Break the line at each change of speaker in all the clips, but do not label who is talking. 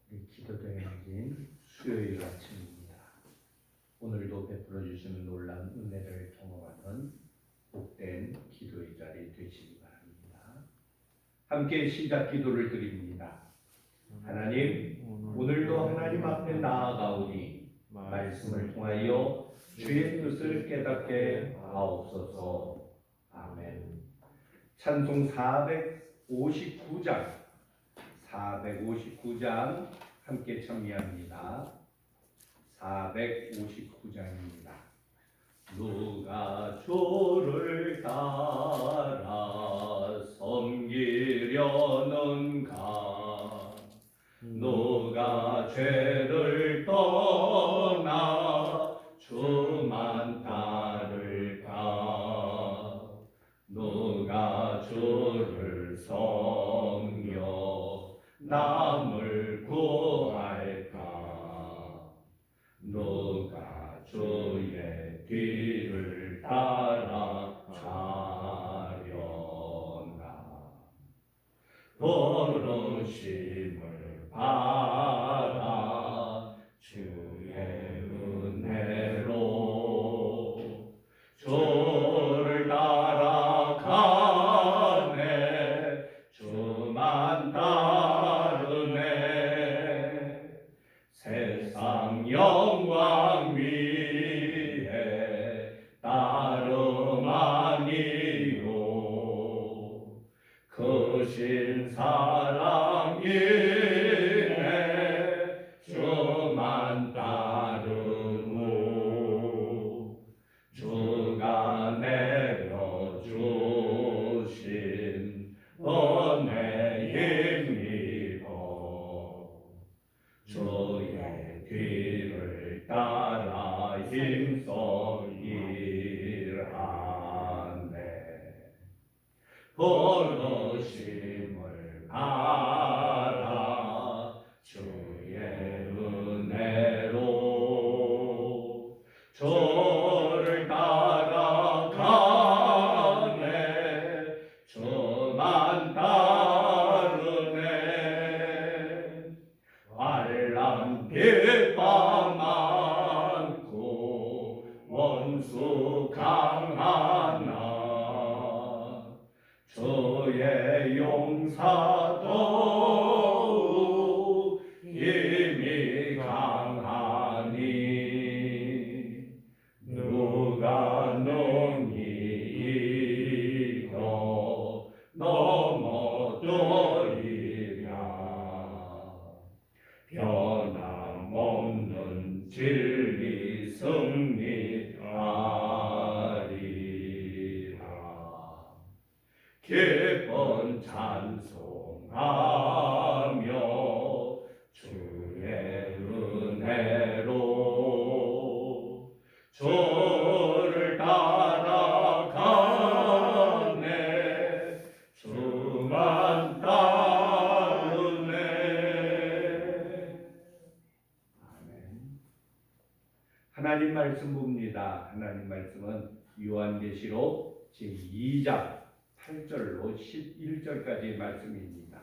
기도드리는 수요일 아침입니다. 오늘도 베풀어 주시는 놀라운 은혜를 경험하는 복된 기도의 자리 되시기 바랍니다. 함께 시작 기도를 드립니다. 하나님, 오늘도 하나님 앞에 나아가오니 말씀을 통하여 주의 뜻을 깨닫게 하옵소서. 아멘. 찬송 459장 함께 청리합니다. 459장입니다. 누가 주를 따라 섬기려는가? 누가 죄를 떠나 주만 따를까? 누가 주를 섬겨 남을 구할까? 누가 주의 뒤를 따라가려나? 부르심을 받아 주의 은혜로 주를 따라가네. 주만 따르네. 세상 영광 위에 따름 아니요 크신 사랑이네. 주만 따르고 주가 내려주신 은혜입니다. 주의 뒤를 따라 힘써 일하네. 부르심을 받아 주의 은혜로 주를 따라가네. 주만 따르네. 환난 핍박 많고 원수 강하나 주의 용사도 힘이 강하니 누가 능히 이겨 넘어뜨리랴? 변함없는 진리 승리하리라. 기쁜 찬송하며 주의 은혜로 주를 따라가네. 주만 따르네. 아멘. 하나님 말씀 봅니다. 하나님 말씀은 요한계시록 제2장 8절로 11절까지의 말씀입니다.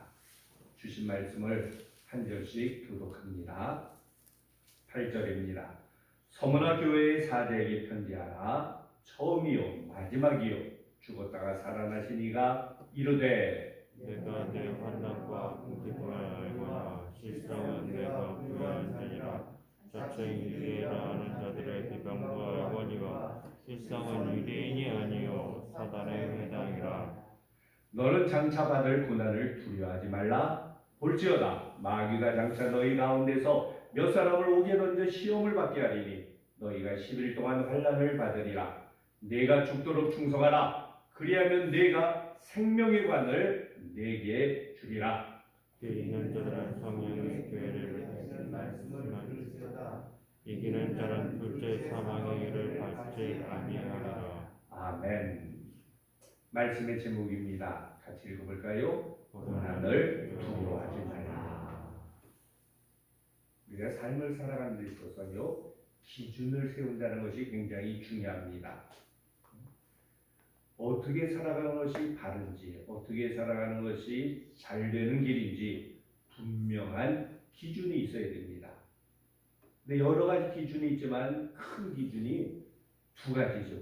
주신 말씀을 한 절씩 교독합니다. 8절입니다. 서문화 교회의 사제에게 편지하라. 처음이요 마지막이요 죽었다가 살아나신 이가 이르되
내가 내 환난과 궁핍을 알거나 실상은 내가 부유한 자니라. 자칭 유대인이라 하는 자들의 비방과 알거니와 실상은 유대인이 아니요 사단의 회당이라.
너는 장차 받을 고난을 두려워하지 말라. 볼지어다 마귀가 장차 너희 가운데서 몇 사람을 옥에 던져 시험을 받게 하리니 너희가 10일 동안 환난을 받으리라. 네가 죽도록 충성하라. 그리하면 네가 생명의 관을 네게 주리라.
이기는 자들은 성령의 교회를 말씀을 들으리라. 이기는 자는 둘째 사망의 일을 받지 아니하리라.
아멘. 말씀의 제목입니다. 같이 읽어볼까요? 고난을 두려워하지 말라. 우리가 삶을 살아가는 데 있어서요 기준을 세운다는 것이 굉장히 중요합니다. 어떻게 살아가는 것이 바른지, 어떻게 살아가는 것이 잘 되는 길인지 분명한 기준이 있어야 됩니다. 근데 여러 가지 기준이 있지만 큰 기준이 두 가지죠.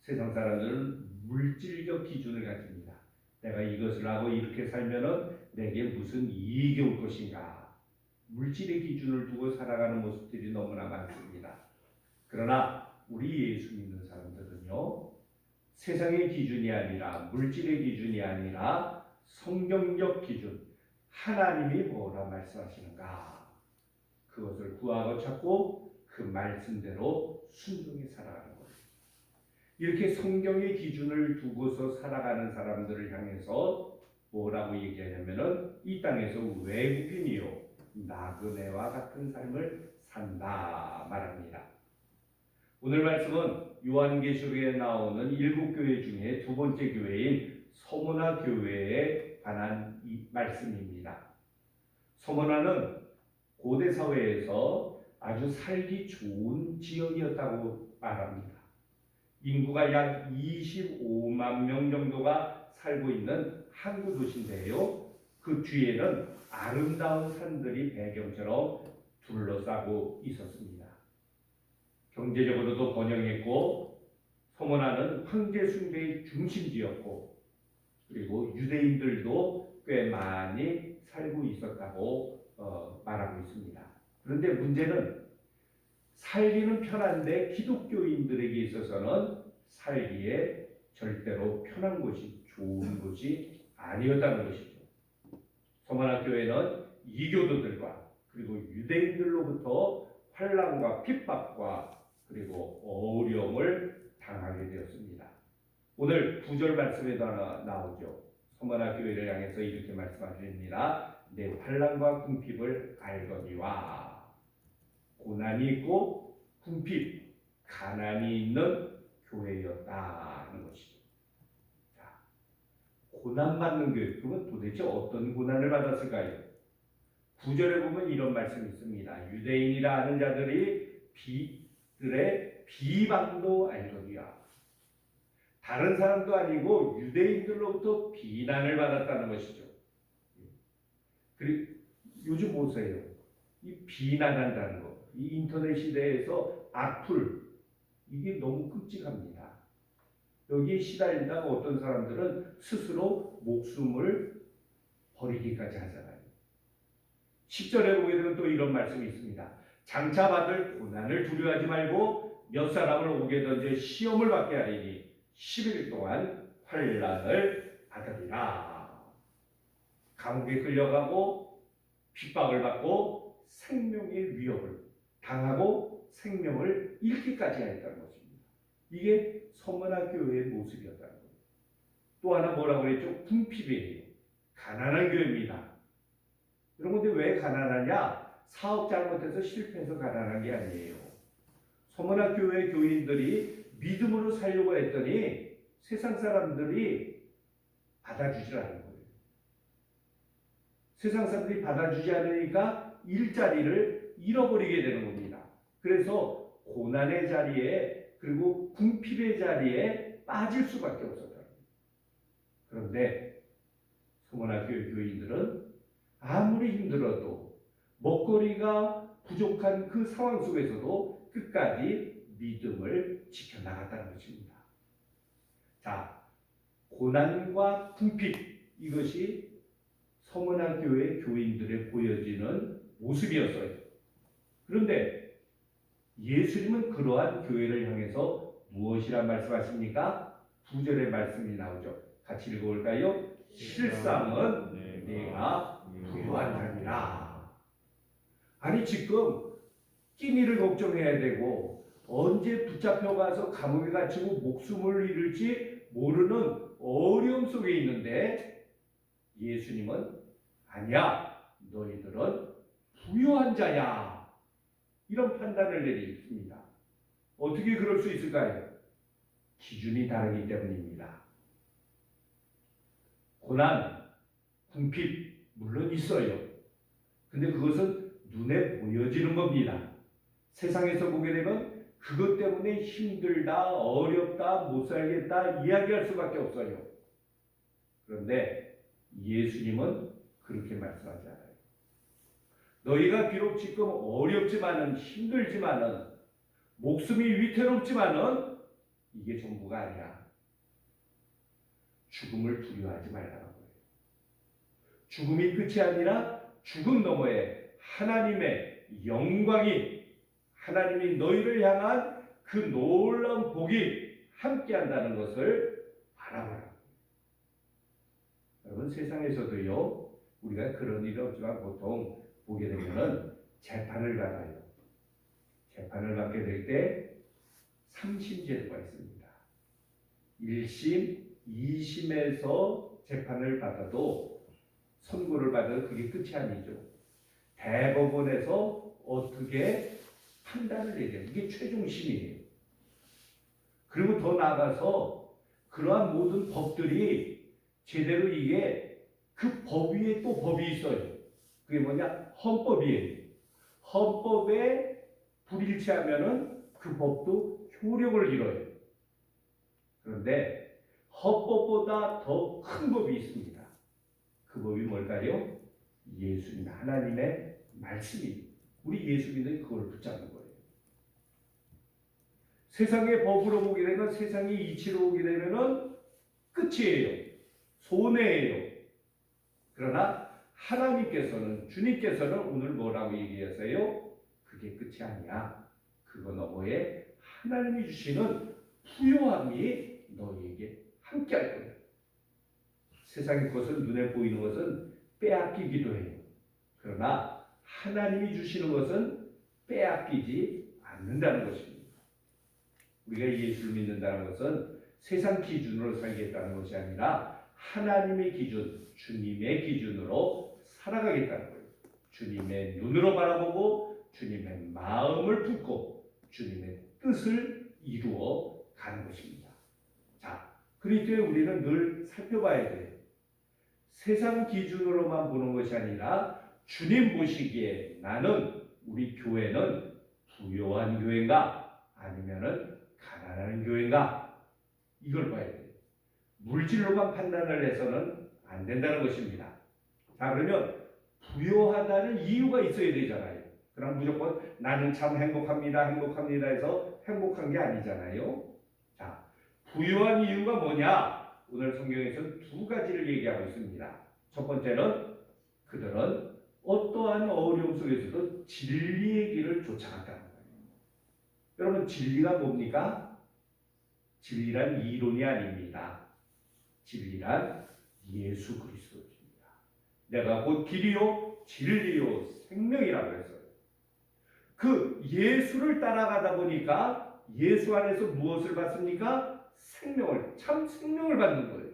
세상 사람들은 물질적 기준을 가집니다. 내가 이것을 하고 이렇게 살면은 내게 무슨 이익이 올 것인가. 물질의 기준을 두고 살아가는 모습들이 너무나 많습니다. 그러나 우리 예수 믿는 사람들은요, 세상의 기준이 아니라 물질의 기준이 아니라 성경적 기준, 하나님이 뭐라 말씀하시는가, 그것을 구하고 찾고 그 말씀대로 순종히 살아가는 거예요. 이렇게 성경의 기준을 두고서 살아가는 사람들을 향해서 뭐라고 얘기하냐면은 이 땅에서 외국인이요 나그네와 같은 삶을 산다 말합니다. 오늘 말씀은 요한계시록에 나오는 7교회 중에 두 번째 교회인 서문화 교회에 관한 이 말씀입니다. 서문화는 고대 사회에서 아주 살기 좋은 지역이었다고 말합니다. 인구가 약 25만 명 정도가 살고 있는 항구 도시인데요. 그 뒤에는 아름다운 산들이 배경처럼 둘러싸고 있었습니다. 경제적으로도 번영했고 서문화는 황제 숭배의 중심지였고 그리고 유대인들도 꽤 많이 살고 있었다고 말하고 있습니다. 그런데 문제는 살기는 편한데 기독교인들에게 있어서는 살기에 절대로 편한 곳이 좋은 곳이 아니었다는 것이죠. 서문화 교회는 이교도들과 그리고 유대인들로부터 환난과 핍박과 그리고 어려움을 당하게 되었습니다. 오늘 9절 말씀에도 나오죠. 서문화 교회를 향해서 이렇게 말씀하십니다. 내 환난과 궁핍을 알거니와. 고난이 있고 궁핍, 가난이 있는 교회였다는 것이죠. 자, 고난받는 교회, 그건 도대체 어떤 고난을 받았을까요? 9절에 보면 이런 말씀이 있습니다. 유대인이라 하는 자들이 들의 비방도 알거니와. 다른 사람도 아니고 유대인들로부터 비난을 받았다는 것이죠. 그리고 요즘 보세요. 이 비난한다는 거. 이 인터넷 시대에서 악플, 이게 너무 끔찍합니다. 여기에 시달리다가 어떤 사람들은 스스로 목숨을 버리기까지 하잖아요. 10절에 보게 되면 또 이런 말씀이 있습니다. 장차 받을 고난을 두려워하지 말고 몇 사람을 오게 던져 시험을 받게 하리니 10일 동안 환난을 받으리라. 감옥에 끌려가고 핍박을 받고 생명의 위협을 당하고 생명을 잃기까지 하였다는 것입니다. 이게 서문화 교회의 모습이었다는 겁니다. 또 하나 뭐라고 그랬죠? 궁핍이에요. 가난한 교회입니다. 여러분, 근데 왜 가난하냐? 사업 잘못해서 실패해서 가난한 게 아니에요. 서문화 교회 교인들이 믿음으로 살려고 했더니 세상 사람들이 받아주지 않는 거예요. 세상 사람들이 받아주지 않으니까 일자리를 잃어버리게 되는 겁니다. 그래서 고난의 자리에 그리고 궁핍의 자리에 빠질 수밖에 없었다. 그런데 서문화 교회 교인들은 아무리 힘들어도 먹거리가 부족한 그 상황 속에서도 끝까지 믿음을 지켜나갔다는 것입니다. 자, 고난과 궁핍, 이것이 서문화 교회 교인들의 보여지는 모습이었어요. 그런데 예수님은 그러한 교회를 향해서 무엇이란 말씀하십니까? 9절의 말씀이 나오죠. 같이 읽어볼까요? 실상은 내가 부유한 자니라. 아니, 지금 끼니를 걱정해야 되고 언제 붙잡혀가서 감옥에 갇히고 목숨을 잃을지 모르는 어려움 속에 있는데 예수님은 아니야, 너희들은 부유한 자야, 이런 판단을 내리십니다. 어떻게 그럴 수 있을까요? 기준이 다르기 때문입니다. 고난, 궁핍 물론 있어요. 근데 그것은 눈에 보여지는 겁니다. 세상에서 보게 되면 그것 때문에 힘들다, 어렵다, 못 살겠다 이야기할 수밖에 없어요. 그런데 예수님은 그렇게 말씀하지 않아요. 너희가 비록 지금 어렵지만은 힘들지만은 목숨이 위태롭지만은 이게 전부가 아니야. 죽음을 두려워하지 말라는 거예요. 죽음이 끝이 아니라 죽음 너머에 하나님의 영광이, 하나님이 너희를 향한 그 놀라운 복이 함께한다는 것을 바라보라. 여러분, 세상에서도요, 우리가 그런 일이 없지만 보통 보게 되면은 재판을 받아요. 재판을 받게 될 때 3심제도가 있습니다. 1심, 2심에서 재판을 받아도, 선고를 받아도 그게 끝이 아니죠. 대법원에서 어떻게 판단을 내려요. 이게 최종심이에요. 그리고 더 나아가서 그러한 모든 법들이 제대로 이게 그 법 위에 또 법이 있어요. 그게 뭐냐? 헌법이에요. 헌법에 불일치하면은 그 법도 효력을 잃어요. 그런데 헌법보다 더 큰 법이 있습니다. 그 법이 뭘까요? 예수님, 하나님의 말씀입니다. 우리 예수 믿는 그걸 붙잡는 거예요. 세상의 법으로 보게 되면, 세상의 이치로 보게 되면은 끝이에요. 손해예요. 그러나 하나님께서는, 주님께서는 오늘 뭐라고 얘기하세요? 그게 끝이 아니야. 그거 너머에 하나님이 주시는 부요함이 너희에게 함께할 거야. 세상의 것은, 눈에 보이는 것은 빼앗기기도 해요. 그러나 하나님이 주시는 것은 빼앗기지 않는다는 것입니다. 우리가 예수를 믿는다는 것은 세상 기준으로 살겠다는 것이 아니라 하나님의 기준, 주님의 기준으로 살아가겠다는 거예요. 주님의 눈으로 바라보고 주님의 마음을 품고 주님의 뜻을 이루어 가는 것입니다. 자, 그리스도에 우리는 늘 살펴봐야 돼요. 세상 기준으로만 보는 것이 아니라 주님 보시기에 나는, 우리 교회는 부요한 교회인가 아니면은 가난한 교회인가, 이걸 봐야 돼요. 물질로만 판단을 해서는 안 된다는 것입니다. 자, 그러면 부요하다는 이유가 있어야 되잖아요. 그럼 무조건 나는 참 행복합니다, 행복합니다 해서 행복한 게 아니잖아요. 자, 부요한 이유가 뭐냐? 오늘 성경에서는 두 가지를 얘기하고 있습니다. 첫 번째는 그들은 어떠한 어려움 속에서도 진리의 길을 쫓아갔다는 거예요. 여러분, 진리가 뭡니까? 진리란 이론이 아닙니다. 진리란 예수 그리스도입니다. 내가 곧 길이요 진리요 생명이라고 했어요. 그 예수를 따라가다 보니까 예수 안에서 무엇을 받습니까? 생명을, 참 생명을 받는 거예요.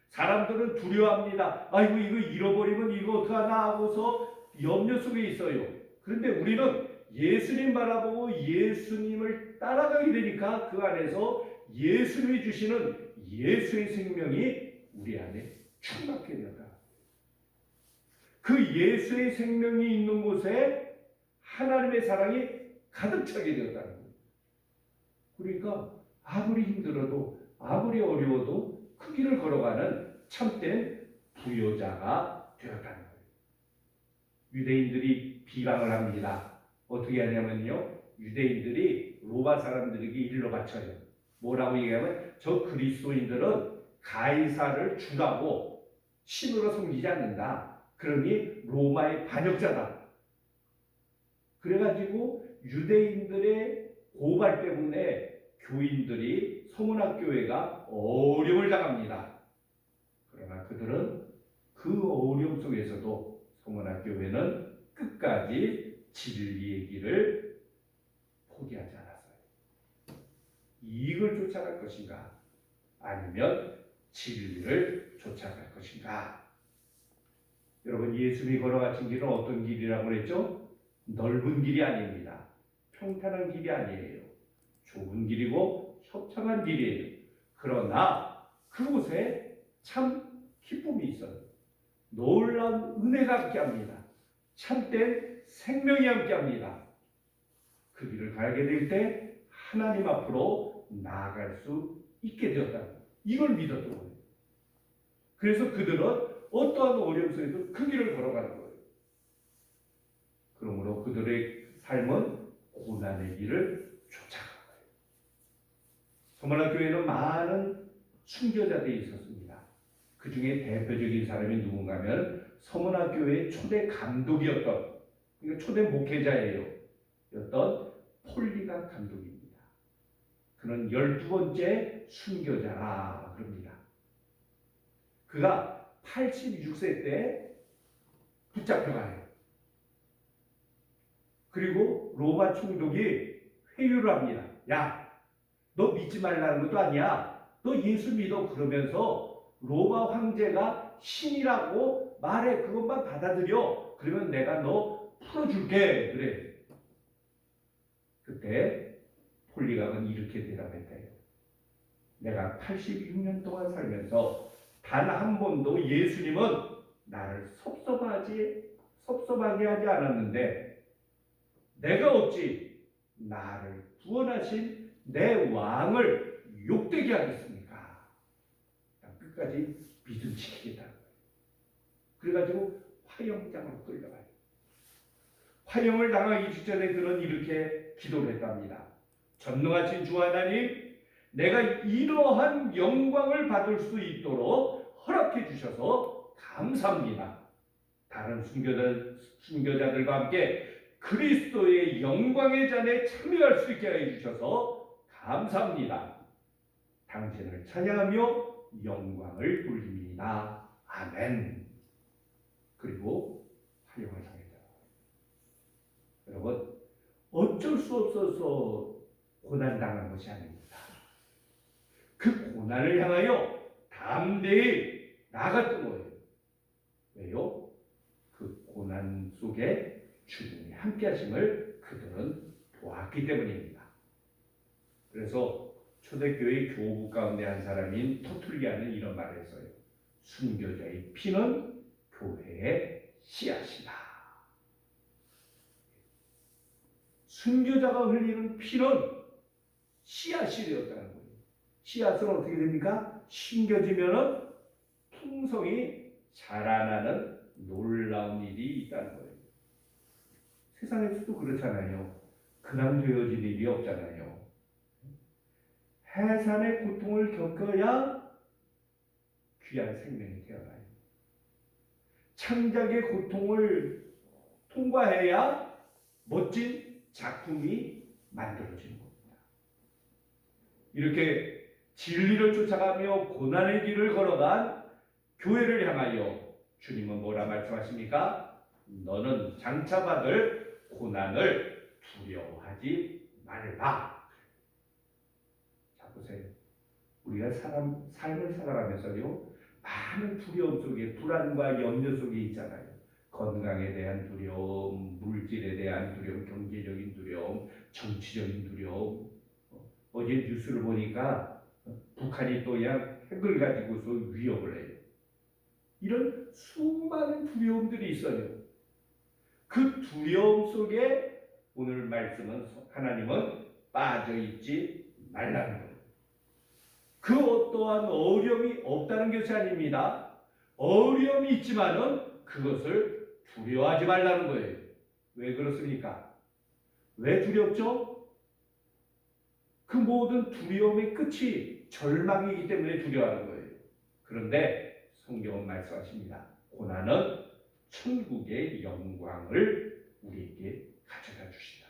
사람들은 두려워합니다. 아이고, 이거 잃어버리면 이거 어떡하나 하고서 염려 속에 있어요. 그런데 우리는 예수님 바라보고 예수님을 따라가게 되니까 그 안에서 예수님이 주시는 예수의 생명이 우리 안에 충만하게 된다. 그 예수의 생명이 있는 곳에 하나님의 사랑이 가득 차게 되었다는 거예요. 그러니까 아무리 힘들어도, 아무리 어려워도 그 길을 걸어가는 참된 부요자가 되었다는 거예요. 유대인들이 비방을 합니다. 어떻게 하냐면요, 유대인들이 로마 사람들에게 일러 바쳐요. 뭐라고 얘기하면, 저 그리스도인들은 가이사를 주라고 신으로 섬기지 않는다. 그러니 로마의 반역자다. 그래가지고 유대인들의 고발 때문에 교인들이, 서문학교회가 어려움을 당합니다. 그러나 그들은 그 어려움 속에서도 서문학교회는 끝까지 진리의 길을 포기하지 않았어요. 이익을 쫓아갈 것인가 아니면 진리를 쫓아갈 것인가. 여러분, 예수님이 걸어가신 길은 어떤 길이라고 그랬죠? 넓은 길이 아닙니다. 평탄한 길이 아니에요. 좁은 길이고 협착한 길이에요. 그러나 그곳에 참 기쁨이 있어요. 놀라운 은혜가 함께합니다. 참된 생명이 함께합니다. 그 길을 가게 될 때 하나님 앞으로 나아갈 수 있게 되었다. 이걸 믿었던 거예요. 그래서 그들은 어떠한 어려움 속에도 그 길을 걸어가는 거예요. 그들의 삶은 고난의 길을 쫓아간 거예요. 서머나 교회는 많은 순교자들이 있었습니다. 그 중에 대표적인 사람이 누군가 하면 서머나 교회의 초대 감독이었던, 그러니까 초대 목회자예요. 였던 폴리가 감독입니다. 그는 12번째 순교자라 그럽니다. 그가 86세 때 붙잡혀가요. 그리고 로마 총독이 회유를 합니다. 야, 너 믿지 말라는 것도 아니야. 너 예수 믿어. 그러면서 로마 황제가 신이라고 말해. 그것만 받아들여. 그러면 내가 너 풀어줄게. 그래. 그때 폴리각은 이렇게 대답했대요. 내가 86년 동안 살면서 단 한 번도 예수님은 나를 섭섭하게 하지 않았는데 내가 어찌 나를 구원하신 내 왕을 욕되게 하겠습니까? 끝까지 믿음 지키겠다는 거예요. 그래가지고 화형장으로 끌려가요. 화형을 당하기 직전에 그는 이렇게 기도를 했답니다. 전능하신 주 하나님, 내가 이러한 영광을 받을 수 있도록 허락해 주셔서 감사합니다. 다른 순교자들과 함께 그리스도의 영광의 잔에 참여할 수 있게 해주셔서 감사합니다. 당신을 찬양하며 영광을 돌립니다. 아멘. 그리고 화형을 당했다. 여러분, 어쩔 수 없어서 고난당한 것이 아닙니다. 그 고난을 향하여 담대히 나갔던 거예요. 왜요? 그 고난 속에 주님이 함께 하심을 그들은 보았기 때문입니다. 그래서 초대교회 교부 가운데 한 사람인 토툴리아는 이런 말을 했어요. 순교자의 피는 교회의 씨앗이다. 순교자가 흘리는 피는 씨앗이 되었다는 거예요. 씨앗은 어떻게 됩니까? 심겨지면은 풍성이 자라나는 놀라운 일이 있다는 거예요. 세상에서도 그렇잖아요. 그냥 되어질 일이 없잖아요. 해산의 고통을 겪어야 귀한 생명이 되어나요. 창작의 고통을 통과해야 멋진 작품이 만들어지는 겁니다. 이렇게 진리를 쫓아가며 고난의 길을 걸어간 교회를 향하여 주님은 뭐라 말씀하십니까? 너는 장차받을 고난을 두려워하지 말라. 자 보세요. 우리가 삶을 살아가면서요, 많은 두려움 속에, 불안과 염려 속에 있잖아요. 건강에 대한 두려움, 물질에 대한 두려움, 경제적인 두려움, 정치적인 두려움. 어제 뉴스를 보니까 북한이 또 그냥 핵을 가지고서 위협을 해요. 이런 수많은 두려움들이 있어요. 그 두려움 속에 오늘 말씀은 하나님은 빠져있지 말라는 거예요. 그 어떠한 어려움이 없다는 것이 아닙니다. 어려움이 있지만은 그것을 두려워하지 말라는 거예요. 왜 그렇습니까? 왜 두렵죠? 그 모든 두려움의 끝이 절망이기 때문에 두려워하는 거예요. 그런데 성경은 말씀하십니다. 고난은 천국의 영광을 우리에게 가져다 주신다.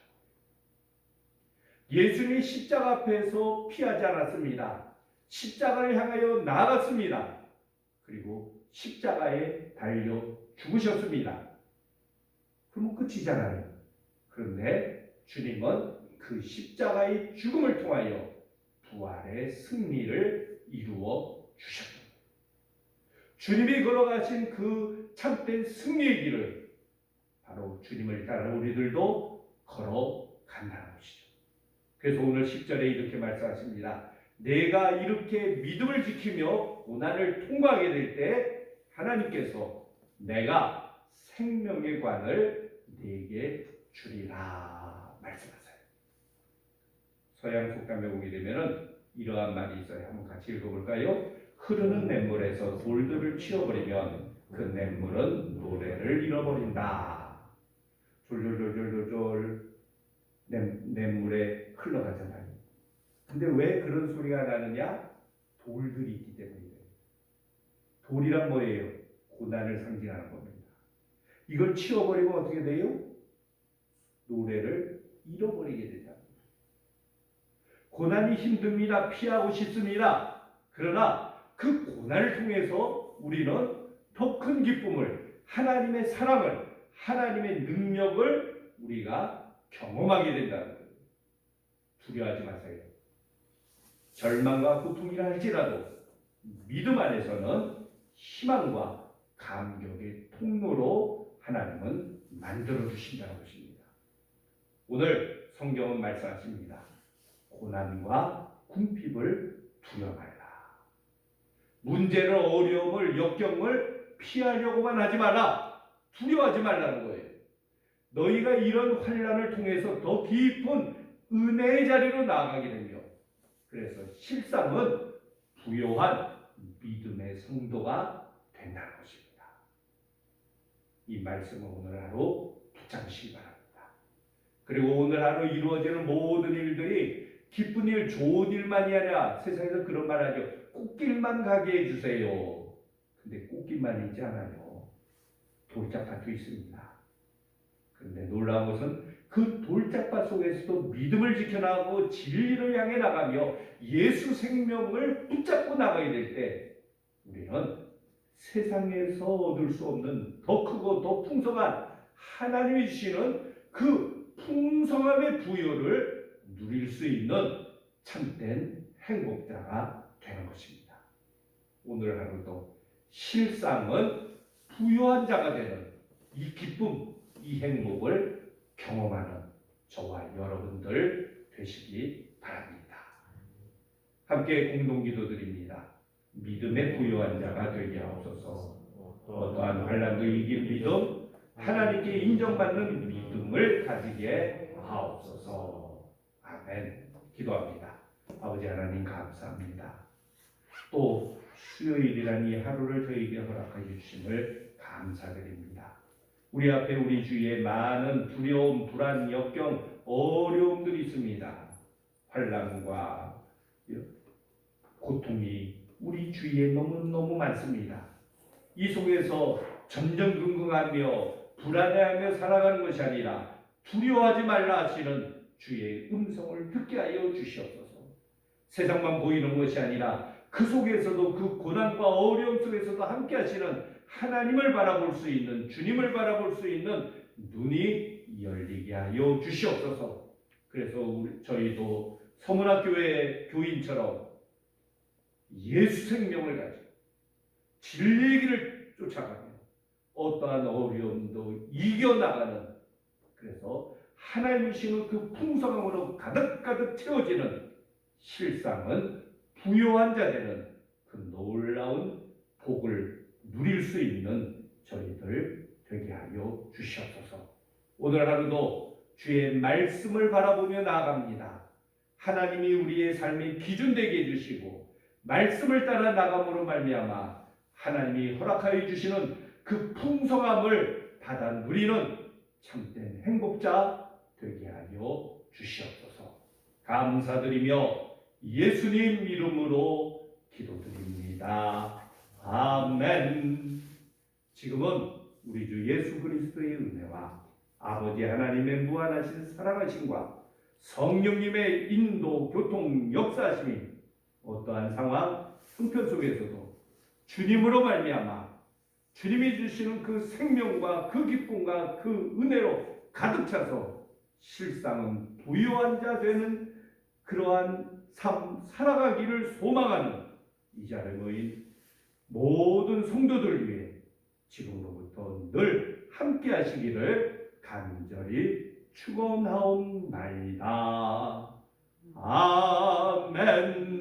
예수님이 십자가 앞에서 피하지 않았습니다. 십자가를 향하여 나아갔습니다. 그리고 십자가에 달려 죽으셨습니다. 그러면 끝이잖아요. 그런데 주님은 그 십자가의 죽음을 통하여 부활의 승리를 이루어 주셨습니다. 주님이 걸어가신 그 참된 승리의 길을 바로 주님을 따라 우리들도 걸어간다는 것이죠. 그래서 오늘 10절에 이렇게 말씀하십니다. 내가 이렇게 믿음을 지키며 고난을 통과하게 될 때 하나님께서 내가 생명의 관을 네게 주리라 말씀하세요. 서양 속담에 보게 되면은 이러한 말이 있어요. 한번 같이 읽어볼까요? 흐르는 냇물에서 돌들을 치워버리면 그 냇물은 노래를 잃어버린다. 졸졸졸졸졸 냇물에 흘러가잖아요. 근데 왜 그런 소리가 나느냐? 돌들이 있기 때문이에요. 돌이란 뭐예요? 고난을 상징하는 겁니다. 이걸 치워버리면 어떻게 돼요? 노래를 잃어버리게 된다. 고난이 힘듭니다. 피하고 싶습니다. 그러나 그 고난을 통해서 우리는 더 큰 기쁨을, 하나님의 사랑을, 하나님의 능력을 우리가 경험하게 된다는 거예요. 두려워하지 마세요. 절망과 고통이라 할지라도 믿음 안에서는 희망과 감격의 통로로 하나님은 만들어 주신다는 것입니다. 오늘 성경은 말씀하십니다. 고난과 궁핍을 두려워 말라. 문제를, 어려움을, 역경을 피하려고만 하지 말라. 두려워하지 말라는 거예요. 너희가 이런 환난을 통해서 더 깊은 은혜의 자리로 나아가게 되며, 그래서 실상은 부요한 믿음의 성도가 된다는 것입니다. 이 말씀을 오늘 하루 붙잡으시기 바랍니다. 그리고 오늘 하루 이루어지는 모든 일들이 기쁜 일, 좋은 일만이 아니라, 세상에서 그런 말 하죠. 꽃길만 가게 해주세요. 근데 꽃길만 있지 않아요. 돌짝밭도 있습니다. 그런데 놀라운 것은 그 돌짝밭 속에서도 믿음을 지켜나가고 진리를 향해 나가며 예수 생명을 붙잡고 나가야 될 때 우리는 세상에서 얻을 수 없는 더 크고 더 풍성한 하나님이 주시는 그 풍성함의 부여를 누릴 수 있는 참된 행복자가 되는 것입니다. 오늘 하루도 실상은 부유한 자가 되는 이 기쁨, 이 행복을 경험하는 저와 여러분들 되시기 바랍니다. 함께 공동기도드립니다. 믿음의 부유한 자가 되게 하옵소서. 어떠한 환난도 이길 믿음, 하나님께 인정받는 믿음을 가지게 하옵소서. 아멘. 기도합니다. 아버지 하나님 감사합니다. 또 수요일이라는 이 하루를 저희에게 허락해 주심을 감사드립니다. 우리 앞에 우리 주위에 많은 두려움, 불안, 역경, 어려움들이 있습니다. 환난과 고통이 우리 주위에 너무너무 많습니다. 이 속에서 전전긍긍하며 불안해하며 살아가는 것이 아니라 두려워하지 말라 하시는 주의 음성을 듣게 하여 주시옵소서. 세상만 보이는 것이 아니라 그 속에서도, 그 고난과 어려움 속에서도 함께 하시는 하나님을 바라볼 수 있는, 주님을 바라볼 수 있는 눈이 열리게 하여 주시옵소서. 그래서 저희도 서문학교의 교인처럼 예수 생명을 가지고 진리의 길을 쫓아가며 어떠한 어려움도 이겨나가는, 그래서 하나님이 주시는 그 풍성함으로 가득가득 채워지는 실상은 부요한 자들은 그 놀라운 복을 누릴 수 있는 저희들 되게 하여 주시옵소서. 오늘 하루도 주의 말씀을 바라보며 나아갑니다. 하나님이 우리의 삶의 기준 되게 해주시고 말씀을 따라 나감으로 말미암아 하나님이 허락하여 주시는 그 풍성함을 받아 누리는 참된 행복자 되게 하여 주시옵소서. 감사드리며 예수님 이름으로 기도드립니다. 아멘. 지금은 우리 주 예수 그리스도의 은혜와 아버지 하나님의 무한하신 사랑하심과 성령님의 인도, 교통, 역사하심이 어떠한 상황, 형편 속에서도 주님으로 말미암아 주님이 주시는 그 생명과 그 기쁨과 그 은혜로 가득 차서 실상은 부유한 자 되는 그러한 삶 살아가기를 소망하는 이 자리에 모인 모든 성도들 위해 지금로부터 늘 함께 하시기를 간절히 축원하옵나이다. 아멘.